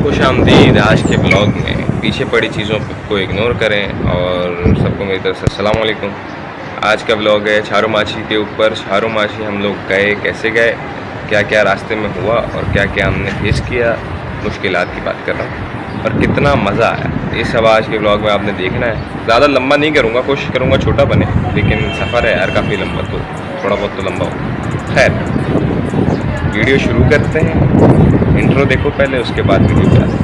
खुशामदीद आज के ब्लॉग में। पीछे पड़ी चीज़ों को इग्नोर करें और सबको मेरी तरफ से अस्सलाम वालेकुम। आज का ब्लॉग है छारो माछी के ऊपर। छारो माछी हम लोग गए, कैसे गए, क्या क्या रास्ते में हुआ और क्या क्या हमने फेस किया, मुश्किलात की बात कर रहा हूँ, और कितना मज़ा आया, ये सब आज के ब्लॉग में आपने देखना है। ज़्यादा लंबा नहीं करूँगा, कोशिश करूँगा छोटा बने, लेकिन सफ़र है यार काफ़ी लंबा, तो थोड़ा बहुत तो लंबा हो। खैर, वीडियो शुरू करते हैं। इंट्रो देखो पहले, उसके बाद वीडियो पे आते हैं।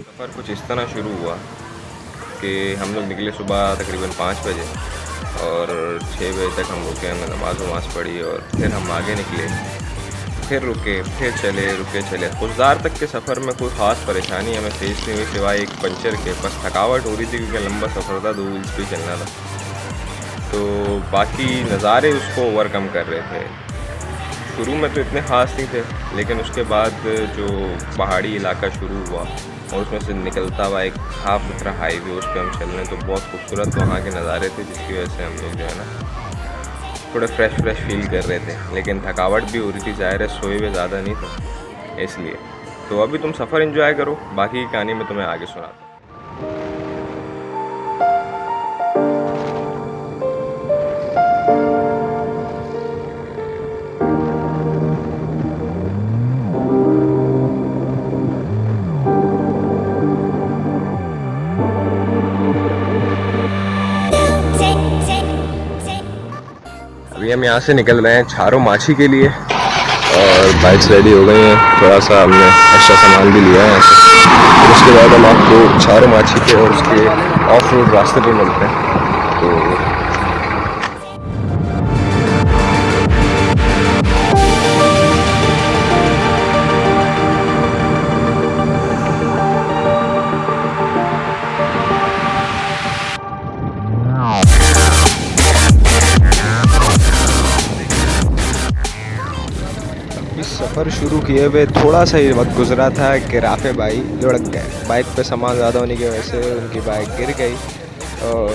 सफ़र कुछ इस तरह शुरू हुआ कि हम लोग निकले सुबह तकरीबन 5 बजे और 6 बजे तक हम रुके, हमने नमाज वमाज पढ़ी और फिर हम आगे निकले, फिर रुके, फिर चले, रुके चले। खुशदार तक के सफ़र में कोई ख़ास परेशानी हमें फेस नहीं हुई सिवाय एक पंचर के। बस थकावट हो रही थी क्योंकि लंबा सफ़र था, 2 व्हील्स पे चलना था, तो बाकी नज़ारे उसको ओवरकम कर रहे थे। शुरू में तो इतने ख़ास नहीं थे, लेकिन उसके बाद जो पहाड़ी इलाका शुरू हुआ और उसमें से निकलता हुआ एक साफ सुथरा हाईवे, उस पर हम चल रहे हैं, तो बहुत खूबसूरत वहाँ के नज़ारे थे, जिसकी वजह से हम लोग जो है ना थोड़े फ्रेश फील कर रहे थे। लेकिन थकावट भी हो रही थी, ज़ाहिर है सोए हुए ज़्यादा नहीं थे इसलिए। तो अभी तुम सफ़र एंजॉय करो, बाकी की कहानी मैं तुम्हें आगे सुनाता हूँ। अभी हम यहाँ से निकल रहे हैं छारो माछी के लिए और बाइक्स रेडी हो गई हैं। थोड़ा सा हमने एक्स्ट्रा सामान भी लिया है यहाँ से। तो उसके बाद हम आपको छारो माछी के और उसके ऑफ रोड रास्ते पे मिलते हैं। तो सफ़र शुरू किए हुए थोड़ा सा ही वक्त गुजरा था कि राफे भाई लुढ़क गए। बाइक पे सामान ज़्यादा होने की वजह से उनकी बाइक गिर गई और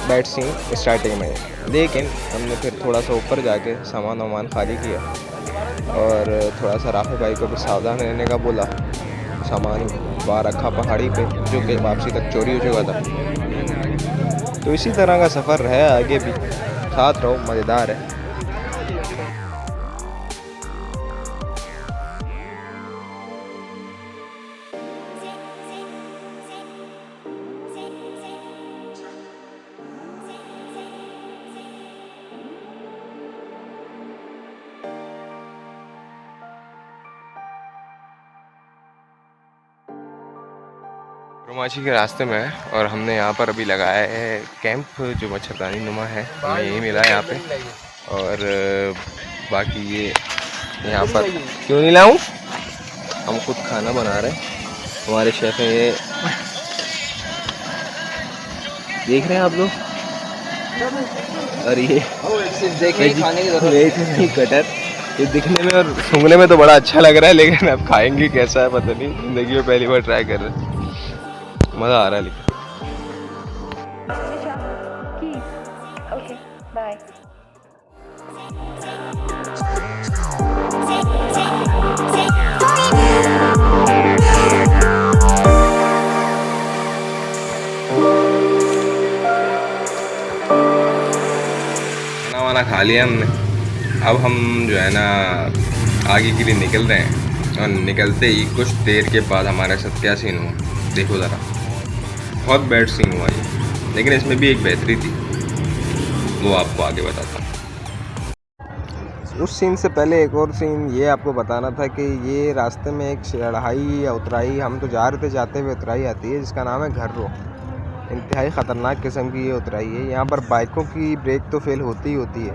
बैड सीन स्टार्टिंग में। लेकिन हमने फिर थोड़ा सा ऊपर जाके सामान वामान खाली किया और थोड़ा सा राफे भाई को भी सावधान रहने का बोला। सामान बाहर रखा पहाड़ी पे, जो कि वापसी तक चोरी हो चुका था। तो इसी तरह का सफ़र है आगे भी, साथ रहो, मज़ेदार है। माछी के रास्ते में है और हमने यहाँ पर अभी लगाया है कैंप, जो मच्छरदानी नुमा है, हमें यही मिला है यहाँ पे। और बाकी ये यहाँ पर क्यों नहीं लाऊं, हम खुद खाना बना रहे हैं, हमारे शेफ हैं ये, देख रहे हैं आप लोग। और ये कटर, ये दिखने में और सूंघने में तो बड़ा अच्छा लग रहा है, लेकिन अब खाएंगे कैसा है पता नहीं। ज़िंदगी में पहली बार ट्राई कर रहे हैं, मज़ा आ रहा है। लेकिन ओके बाय। खाना वाना खा लिया हमने, अब हम जो है ना आगे के लिए निकल रहे हैं। और निकलते ही कुछ देर के बाद हमारे साथ क्या सीन हुआ देखो ज़रा। बहुत बैड सीन हुआ ये, लेकिन इसमें भी एक बेहतरी थी, वो आपको आगे बताता हूँ। उस सीन से पहले एक और सीन ये आपको बताना था कि ये रास्ते में एक चढ़ाई या उतराई, हम तो जा रहे थे, जाते हुए उतराई आती है जिसका नाम है घर्रो। इंतहाई ख़तरनाक किस्म की ये उतराई है। यहाँ पर बाइकों की ब्रेक तो फेल होती ही होती है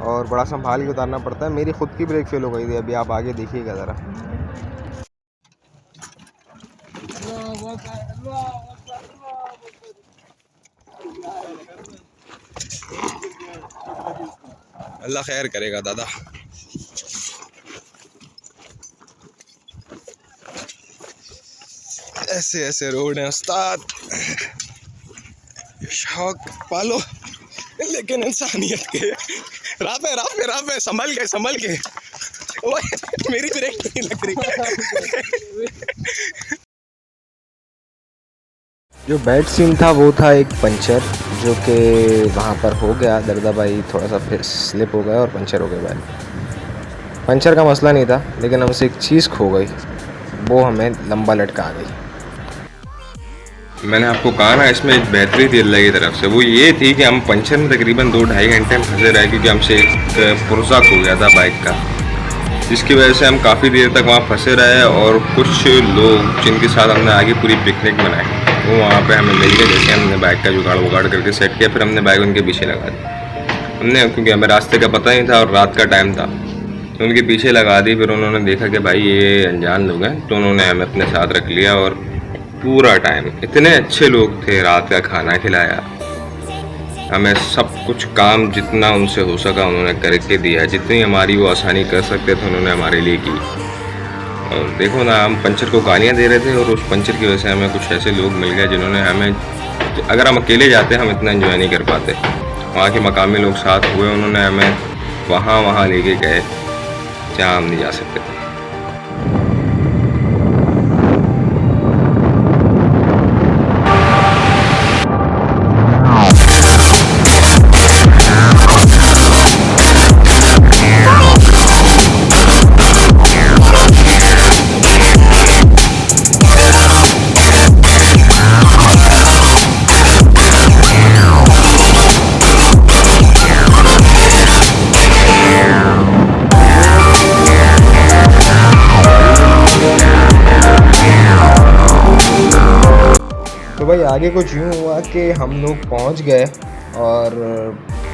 और बड़ा संभाल के उतारना पड़ता है। मेरी खुद की ब्रेक फेल हो गई थी, अभी आप आगे देखिएगा ज़रा। अल्लाह खैर करेगा दादा। ऐसे ऐसे रोड हैं उस्ताद, शौक पालो। लेकिन इंसानियत के राफ है संभल के ओए मेरी ब्रेक नहीं लग रही। जो बैड सीन था वो था एक पंचर, जो कि वहाँ पर हो गया। दर्दा भाई थोड़ा सा फिर स्लिप हो गया और पंचर हो गया बाइक। पंचर का मसला नहीं था, लेकिन हमसे एक चीज़ खो गई, वो हमें लंबा लटका गई। मैंने आपको कहा ना, इसमें एक बेहतरी थी अल्लाह की तरफ से। वो ये थी कि हम पंचर में तकरीबन 2-2.5 घंटे में फंसे रहे, क्योंकि हमसे एक पुर्जा खो गया था बाइक का, जिसकी वजह से हम काफ़ी देर तक वहाँ फंसे रहे। और कुछ लोग जिनके साथ हमने आगे पूरी पिकनिक बनाई, वो वहाँ पे हमें मिल गए। जैसे हमने बाइक का जुगाड़ वुगाड़ करके सेट किया, फिर हमने बाइक उनके पीछे लगा दी। हमने, क्योंकि हमें रास्ते का पता नहीं था और रात का टाइम था, तो उनके पीछे लगा दी। फिर उन्होंने देखा कि भाई ये अनजान लोग हैं, तो उन्होंने हमें अपने साथ रख लिया। और पूरा टाइम इतने अच्छे लोग थे, रात का खाना खिलाया हमें, सब कुछ काम जितना उनसे हो सका उन्होंने करके दिया। जितनी हमारी वो आसानी कर सकते थे उन्होंने हमारे लिए की। और देखो ना, हम पंचर को गालियाँ दे रहे थे, और उस पंचर की वजह से हमें कुछ ऐसे लोग मिल गए जिन्होंने हमें, अगर हम अकेले जाते हम इतना एंजॉय नहीं कर पाते। वहाँ के मकामी लोग साथ हुए, उन्होंने हमें वहाँ लेके गए जहाँ हम नहीं जा सकते थे। तो भाई आगे कुछ यूँ हुआ कि हम लोग पहुँच गए, और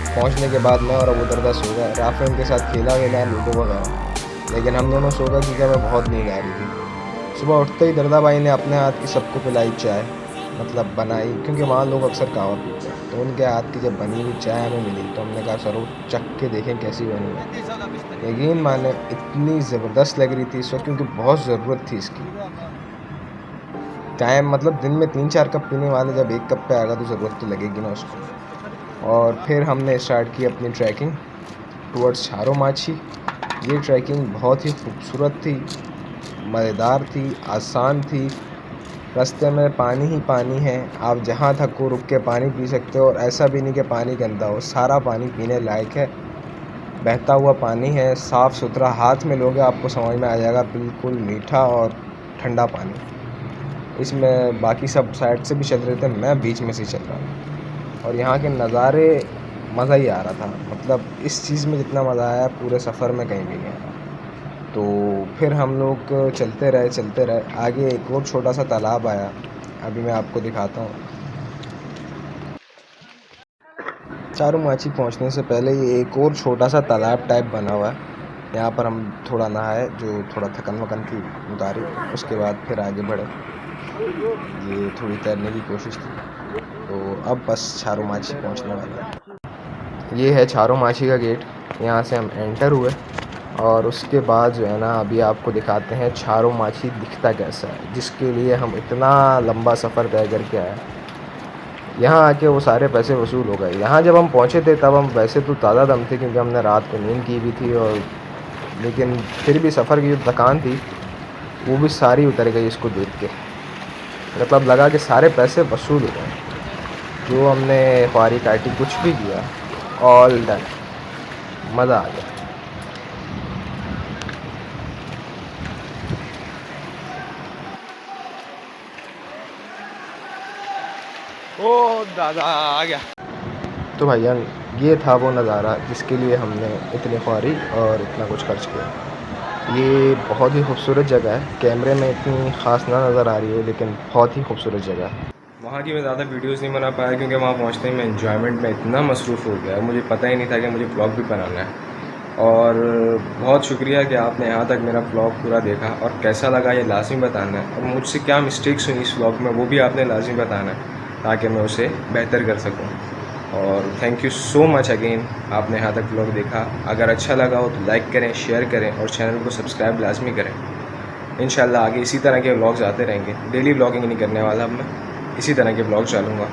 पहुँचने के बाद मैं और अबू दर्दा सो गए। राफे उनके साथ खेला लूडो वगैरह, लेकिन हम दोनों सो गए क्योंकि हमें बहुत नींद आ रही थी। सुबह उठते ही दर्दा भाई ने अपने हाथ की सबको पिलाई चाय, मतलब बनाई, क्योंकि वहाँ लोग अक्सर कहवा पीते हैं। तो उनके हाथ की जब बनी हुई चाय हमें मिली, तो हमने कहा सरो चख के देखें कैसी बनी है। यकीन माने इतनी ज़बरदस्त लग रही थी इस वक्त, क्योंकि बहुत ज़रूरत थी इसकी। टाइम मतलब दिन में 3-4 कप पीने वाले जब 1 कप पे आएगा तो ज़रूरत तो लगेगी ना उसको। और फिर हमने स्टार्ट की अपनी ट्रैकिंग टुवर्ड्स छारो माछी। ये ट्रैकिंग बहुत ही खूबसूरत थी, मज़ेदार थी, आसान थी। रास्ते में पानी ही पानी है, आप जहाँ थको रुक के पानी पी सकते हो। और ऐसा भी नहीं कि पानी गंदा हो, सारा पानी पीने लायक है। बहता हुआ पानी है, साफ़ सुथरा, हाथ में लोगे आपको समझ में आ जाएगा, बिल्कुल मीठा और ठंडा पानी। इसमें बाकी सब साइड से भी चल रहे थे, मैं बीच में से चल रहा था, और यहाँ के नज़ारे मज़ा ही आ रहा था। मतलब इस चीज़ में जितना मज़ा आया पूरे सफ़र में कहीं भी नहीं आया। तो फिर हम लोग चलते रहे। आगे एक और छोटा सा तालाब आया, अभी मैं आपको दिखाता हूँ। चारू माची पहुँचने से पहले ये एक और छोटा सा तालाब टाइप बना हुआ है। यहाँ पर हम थोड़ा नहाए, जो थोड़ा थकन वकन की उतारी। उसके बाद फिर आगे बढ़े, ये थोड़ी तैरने की कोशिश थी। तो अब बस छारो माची पहुँचने वाला है। ये है छारो माची का गेट, यहाँ से हम एंटर हुए। और उसके बाद जो है ना, अभी आपको दिखाते हैं छारो माची दिखता कैसा है, जिसके लिए हम इतना लंबा सफ़र तय करके आए। यहाँ आके वो सारे पैसे वसूल हो गए। यहाँ जब हम पहुँचे थे तब हम वैसे तो ताज़ा दम थे, क्योंकि हमने रात को नींद की भी थी, और लेकिन फिर भी सफ़र की जो थकान थी वो भी सारी उतर गई इसको देख के। मतलब लगा कि सारे पैसे वसूल हो गए। जो हमने ख्वारी काटी, कुछ भी किया, ऑल डन, मज़ा आ गया। ओ दादा आ गया। तो भैया ये था वो नज़ारा जिसके लिए हमने इतनी ख्वारी और इतना कुछ खर्च किया। ये बहुत ही खूबसूरत जगह है, कैमरे में इतनी ख़ास ना नज़र आ रही है, लेकिन बहुत ही खूबसूरत जगह है। वहाँ की मैं ज़्यादा वीडियोस नहीं बना पाया, क्योंकि वहाँ पहुँचते ही मैं एन्जॉयमेंट में इतना मसरूफ़ हो गया, मुझे पता ही नहीं था कि मुझे व्लॉग भी बनाना है। और बहुत शुक्रिया कि आपने यहाँ तक मेरा व्लॉग पूरा देखा, और कैसा लगा ये लाज़मी बताना है, और मुझसे क्या मिस्टेक्स हुई इस व्लॉग में वो भी आपने लाज़मी बताना है, ताकि मैं उसे बेहतर कर सकूँ। और thank you so much again, आपने यहाँ तक व्लॉग देखा। अगर अच्छा लगा हो तो लाइक करें, शेयर करें, और चैनल को सब्सक्राइब लाजमी करें। इंशाल्लाह आगे इसी तरह के व्लॉग्स आते रहेंगे। डेली व्लॉगिंग नहीं करने वाला अब मैं, इसी तरह के व्लॉग डालूँगा।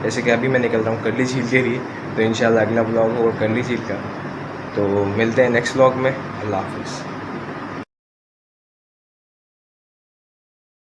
जैसे कि अभी मैं निकल रहा हूँ करली झील के लिए, तो इंशाल्लाह अगला ब्लॉग होगा करली झील का। तो मिलते हैं नेक्स्ट व्लॉग में। अल्लाह हाफिज़।